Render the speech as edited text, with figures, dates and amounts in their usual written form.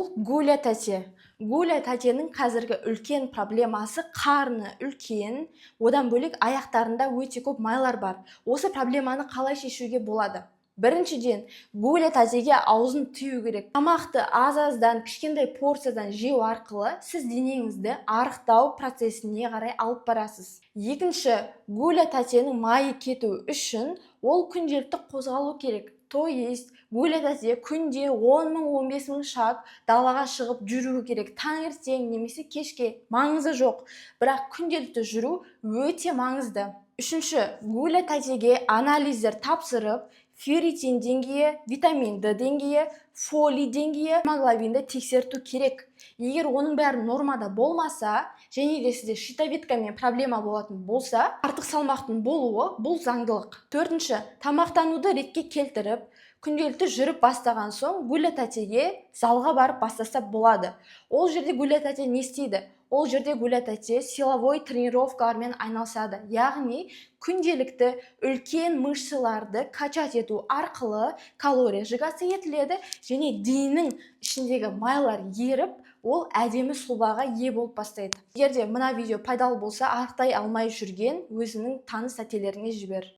Бұл Гуля тәте. Гуля тәтенің қазіргі үлкен проблемасы қарны үлкен, одан бөлек аяқтарында өте көп майлар бар. Осы проблеманы қалай шешуге болады? Біріншіден, Гуля тәтеге аузын тыю керек. Тамақты аз-аздан, кішкентай порциядан жеу арқылы сіз денеңізді арықтау процесіне қарай алып барасыз. Екінші, Гуля тәтенің майы кету үшін ол күнделікті қозғалу керек. То есть, Гуля тәте күнде 10 мың 15 мың шаг далаға шығып жүру керек. Таңертең немесе кешке, маңызы жоқ. Бірақ күнделікті жүру өте маңызды. Үшінші, Гуля тәтеге анализдер тапсырып, ферритин деңгейі, витамин D деңгейі, фолий деңгейі, гемоглобинді тексерту керек. Егер оның бәрі нормада болмаса, және де сізде щитовидкамен проблема болатын болса, артық салмақтың болуы бұл заңдылық. Төртінші, тамақтануды ретке келтіріп, күнделікті жүріп бастаған соң Гуля тәтеге залға барып бастаса болады. Ол жерде Гуля тәте не істейді? Ол жерде Гуля тәте силовой тренировкалармен айналысады. Яғни күнделікті үлкен мышцаларды качать ету арқылы калория сжигаться етіледі және дененің ішіндегі майлар еріп, ол әдемі сұлбаға ие болып бастайды. Егер де мына видео пайдалы болса, арықтай алмай жүрген өзінің таныс тәтелеріне жібер.